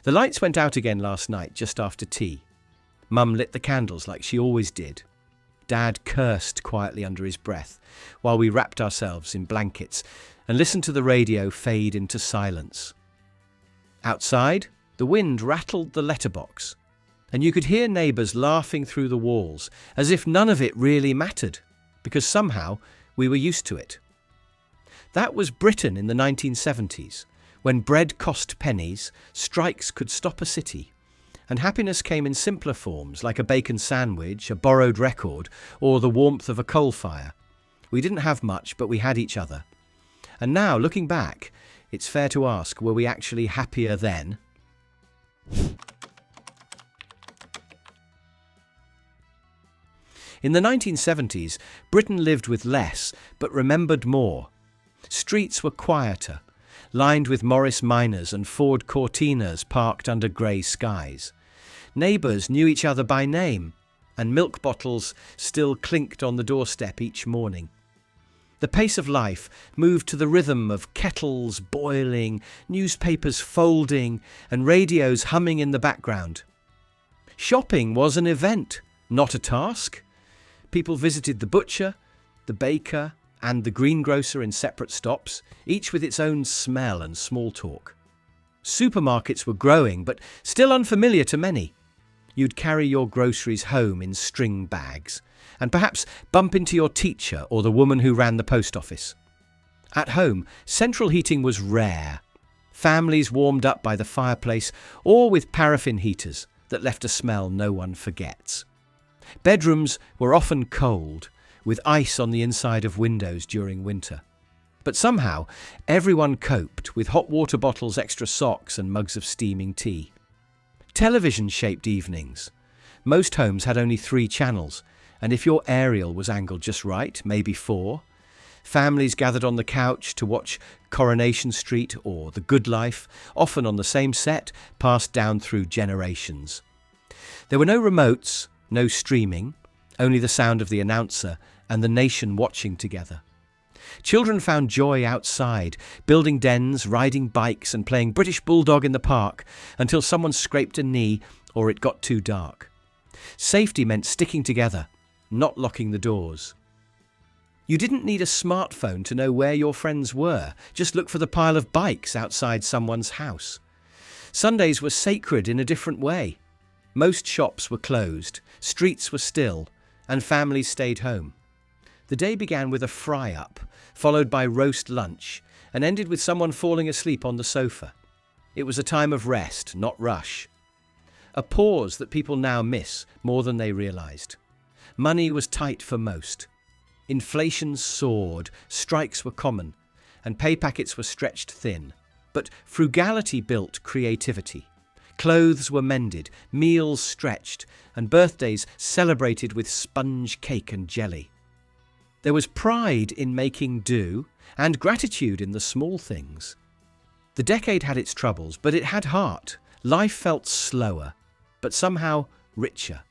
The lights went out again last night just after tea. Mum lit the candles like she always did. Dad cursed quietly under his breath while we wrapped ourselves in blankets and listened to the radio fade into silence. Outside, the wind rattled the letterbox, and you could hear neighbours laughing through the walls as if none of it really mattered, because somehow we were used to it. That was Britain in the 1970s, when bread cost pennies, strikes could stop a city, and happiness came in simpler forms like a bacon sandwich, a borrowed record, or the warmth of a coal fire. We didn't have much, but we had each other. And now, looking back, it's fair to ask, were we actually happier then? In the 1970s, Britain lived with less, but remembered more. Streets were quieter, lined with Morris Minors and Ford Cortinas parked under grey skies. Neighbours knew each other by name, and milk bottles still clinked on the doorstep each morning. The pace of life moved to the rhythm of kettles boiling, newspapers folding, and radios humming in the background. Shopping was an event, not a task. People visited the butcher, the baker, and the greengrocer in separate stops, each with its own smell and small talk. Supermarkets were growing, but still unfamiliar to many. You'd carry your groceries home in string bags, and perhaps bump into your teacher or the woman who ran the post office. At home, central heating was rare. Families warmed up by the fireplace or with paraffin heaters that left a smell no one forgets. Bedrooms were often cold, with ice on the inside of windows during winter. But somehow, everyone coped with hot water bottles, extra socks, and mugs of steaming tea. Television shaped evenings. Most homes had only 3 channels, and if your aerial was angled just right, maybe 4. Families gathered on the couch to watch Coronation Street or The Good Life, often on the same set, passed down through generations. There were no remotes, no streaming, only the sound of the announcer and the nation watching together. Children found joy outside, building dens, riding bikes and playing British Bulldog in the park until someone scraped a knee or it got too dark. Safety meant sticking together, not locking the doors. You didn't need a smartphone to know where your friends were. Just look for the pile of bikes outside someone's house. Sundays were sacred in a different way. Most shops were closed, streets were still, and families stayed home. The day began with a fry-up, followed by roast lunch, and ended with someone falling asleep on the sofa. It was a time of rest, not rush. A pause that people now miss more than they realised. Money was tight for most. Inflation soared, strikes were common, and pay packets were stretched thin. But frugality built creativity. Clothes were mended, meals stretched, and birthdays celebrated with sponge cake and jelly. There was pride in making do, and gratitude in the small things. The decade had its troubles, but it had heart. Life felt slower, but somehow richer.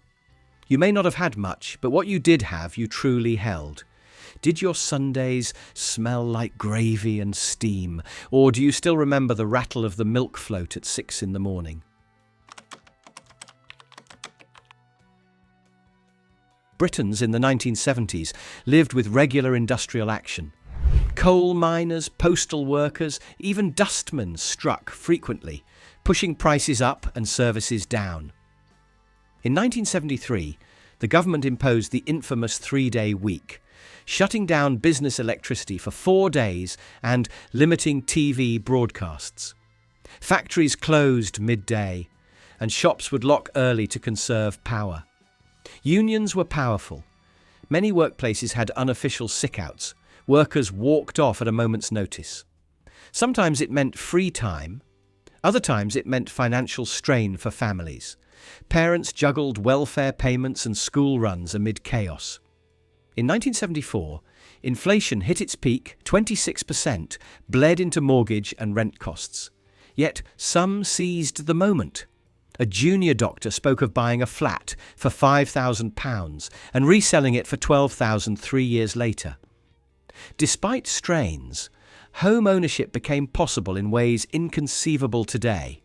You may not have had much, but what you did have, you truly held. Did your Sundays smell like gravy and steam, or do you still remember the rattle of the milk float at 6 in the morning? Britons in the 1970s lived with regular industrial action. Coal miners, postal workers, even dustmen struck frequently, pushing prices up and services down. In 1973, the government imposed the infamous 3-day week, shutting down business electricity for 4 days and limiting TV broadcasts. Factories closed midday, and shops would lock early to conserve power. Unions were powerful. Many workplaces had unofficial sick-outs. Workers walked off at a moment's notice. Sometimes it meant free time. Other times it meant financial strain for families. Parents juggled welfare payments and school runs amid chaos. In 1974, inflation hit its peak, 26%, bled into mortgage and rent costs. Yet some seized the moment. A junior doctor spoke of buying a flat for £5,000 and reselling it for £12,000 3 years later. Despite strains, home ownership became possible in ways inconceivable today.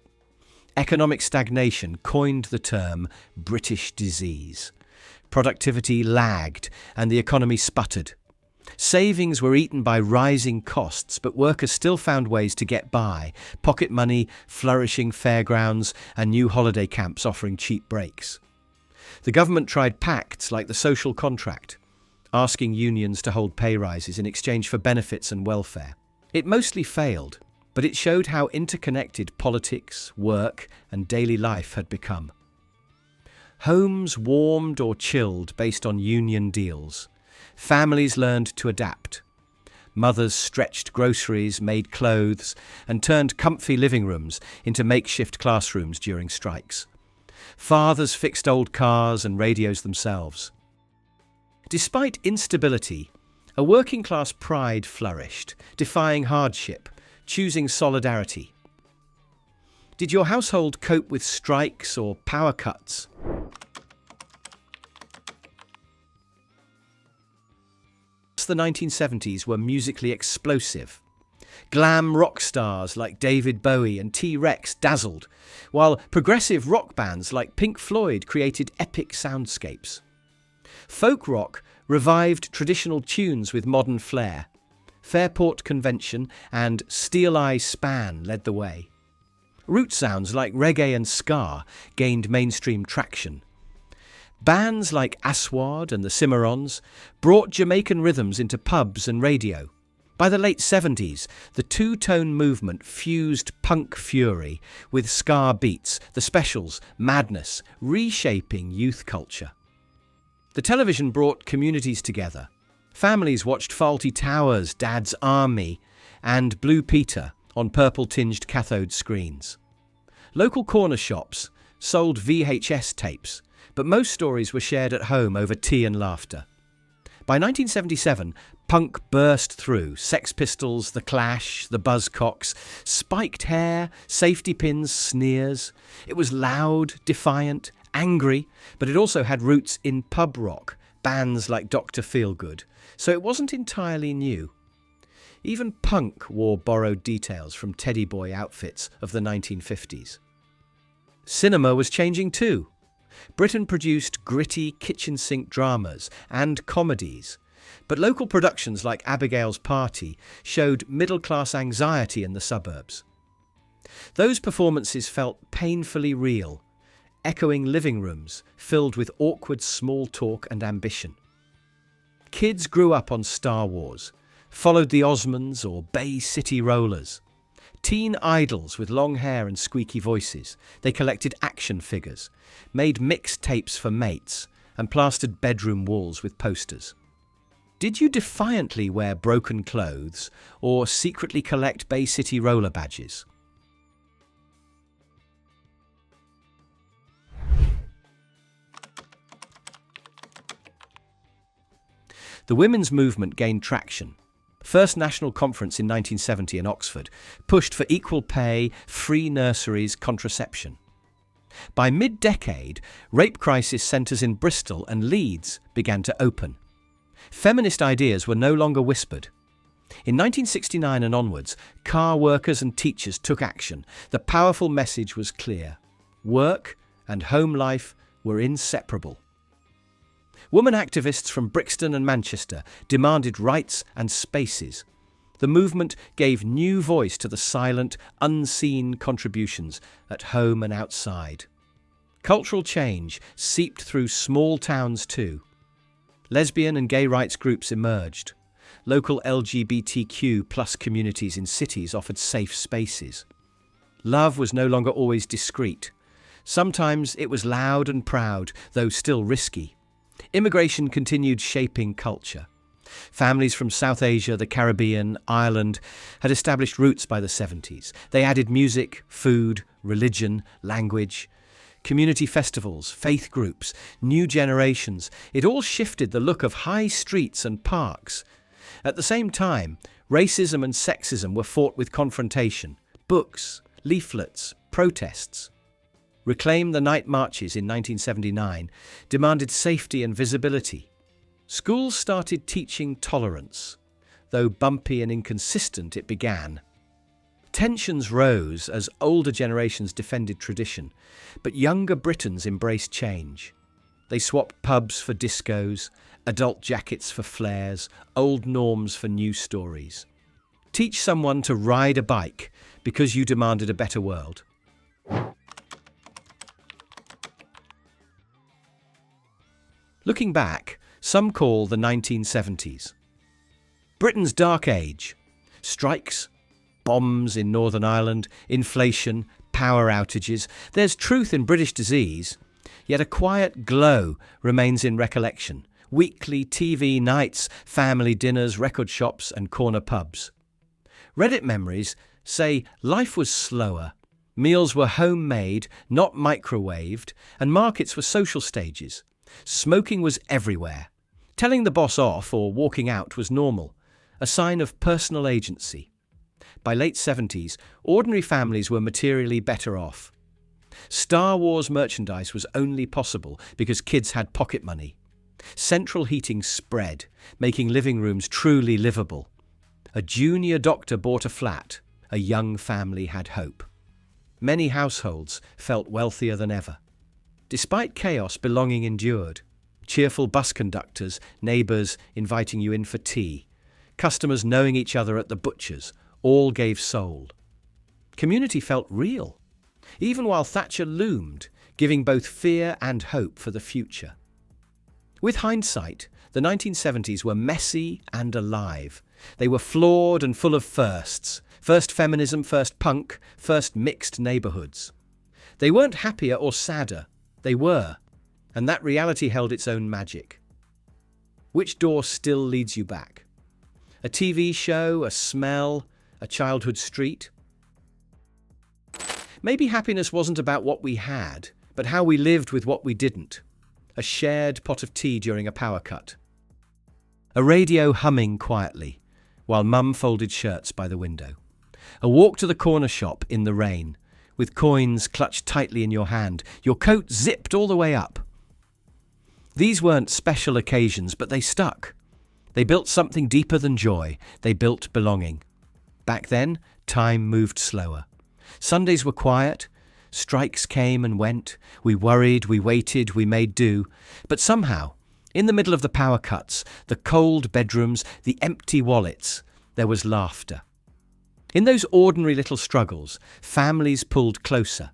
Economic stagnation coined the term British disease. Productivity lagged and the economy sputtered. Savings were eaten by rising costs, but workers still found ways to get by: pocket money, flourishing fairgrounds, and new holiday camps offering cheap breaks. The government tried pacts like the social contract, asking unions to hold pay rises in exchange for benefits and welfare. It mostly failed, but it showed how interconnected politics, work, and daily life had become. Homes warmed or chilled based on union deals. Families learned to adapt. Mothers stretched groceries, made clothes, and turned comfy living rooms into makeshift classrooms during strikes. Fathers fixed old cars and radios themselves. Despite instability, a working-class pride flourished, defying hardship, choosing solidarity. Did your household cope with strikes or power cuts? The 1970s were musically explosive. Glam rock stars like David Bowie and T-Rex dazzled, while progressive rock bands like Pink Floyd created epic soundscapes. Folk rock revived traditional tunes with modern flair. Fairport Convention and Steel Eye Span led the way. Root sounds like reggae and ska gained mainstream traction. Bands like Aswad and the Cimarrons brought Jamaican rhythms into pubs and radio. By the late 70s, the two-tone movement fused punk fury with ska beats, the Specials, madness, reshaping youth culture. The television brought communities together. Families watched Fawlty Towers, Dad's Army, and Blue Peter on purple-tinged cathode screens. Local corner shops sold VHS tapes, but most stories were shared at home over tea and laughter. By 1977, punk burst through: Sex Pistols, The Clash, the Buzzcocks, spiked hair, safety pins, sneers. It was loud, defiant, angry, but it also had roots in pub rock, bands like Dr. Feelgood, so it wasn't entirely new. Even punk wore borrowed details from teddy boy outfits of the 1950s. Cinema was changing too. Britain produced gritty kitchen sink dramas and comedies, but local productions like Abigail's Party showed middle-class anxiety in the suburbs. Those performances felt painfully real, echoing living rooms filled with awkward small talk and ambition. Kids grew up on Star Wars, followed the Osmonds or Bay City Rollers. Teen idols with long hair and squeaky voices. They collected action figures, made mixed tapes for mates, and plastered bedroom walls with posters. Did you defiantly wear broken clothes or secretly collect Bay City Roller badges? The women's movement gained traction. First National Conference in 1970 in Oxford pushed for equal pay, free nurseries, contraception. By mid-decade, rape crisis centres in Bristol and Leeds began to open. Feminist ideas were no longer whispered. In 1969 and onwards, car workers and teachers took action. The powerful message was clear: work and home life were inseparable. Women activists from Brixton and Manchester demanded rights and spaces. The movement gave new voice to the silent, unseen contributions at home and outside. Cultural change seeped through small towns too. Lesbian and gay rights groups emerged. Local LGBTQ+ communities in cities offered safe spaces. Love was no longer always discreet. Sometimes it was loud and proud, though still risky. Immigration continued shaping culture. Families from South Asia, the Caribbean, Ireland had established roots by the 70s. They added music, food, religion, language, community festivals, faith groups, new generations. It all shifted the look of high streets and parks. At the same time, racism and sexism were fought with confrontation, books, leaflets, protests. Reclaim the Night Marches in 1979 demanded safety and visibility. Schools started teaching tolerance, though bumpy and inconsistent it began. Tensions rose as older generations defended tradition, but younger Britons embraced change. They swapped pubs for discos, adult jackets for flares, old norms for new stories. Teach someone to ride a bike because you demanded a better world. Looking back, some call the 1970s Britain's dark age. Strikes, bombs in Northern Ireland, inflation, power outages. There's truth in British disease, yet a quiet glow remains in recollection. Weekly TV nights, family dinners, record shops and corner pubs. Reddit memories say life was slower. Meals were homemade, not microwaved, and markets were social stages. Smoking was everywhere. Telling the boss off or walking out was normal, a sign of personal agency. By late 70s, ordinary families were materially better off. Star Wars merchandise was only possible because kids had pocket money. Central heating spread, making living rooms truly livable. A junior doctor bought a flat. A young family had hope. Many households felt wealthier than ever. Despite chaos, belonging endured. Cheerful bus conductors, neighbours inviting you in for tea, customers knowing each other at the butcher's, all gave soul. Community felt real, even while Thatcher loomed, giving both fear and hope for the future. With hindsight, the 1970s were messy and alive. They were flawed and full of firsts. First feminism, first punk, first mixed neighbourhoods. They weren't happier or sadder. They were, and that reality held its own magic. Which door still leads you back? A TV show, a smell, a childhood street? Maybe happiness wasn't about what we had, but how we lived with what we didn't. A shared pot of tea during a power cut. A radio humming quietly, while mum folded shirts by the window. A walk to the corner shop in the rain, with coins clutched tightly in your hand, your coat zipped all the way up. These weren't special occasions, but they stuck. They built something deeper than joy. They built belonging. Back then, time moved slower. Sundays were quiet. Strikes came and went. We worried, we waited, we made do. But somehow, in the middle of the power cuts, the cold bedrooms, the empty wallets, there was laughter. In those ordinary little struggles, families pulled closer.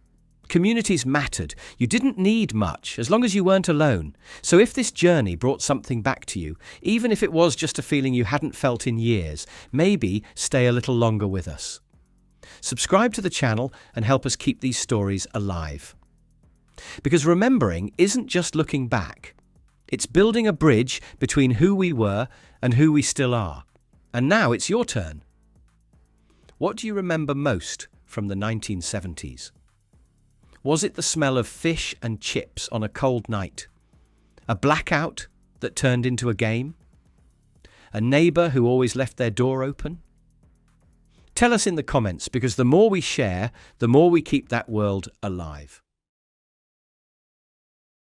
Communities mattered. You didn't need much, as long as you weren't alone. So if this journey brought something back to you, even if it was just a feeling you hadn't felt in years, maybe stay a little longer with us. Subscribe to the channel and help us keep these stories alive. Because remembering isn't just looking back. It's building a bridge between who we were and who we still are. And now it's your turn. What do you remember most from the 1970s? Was it the smell of fish and chips on a cold night? A blackout that turned into a game? A neighbour who always left their door open? Tell us in the comments, because the more we share, the more we keep that world alive.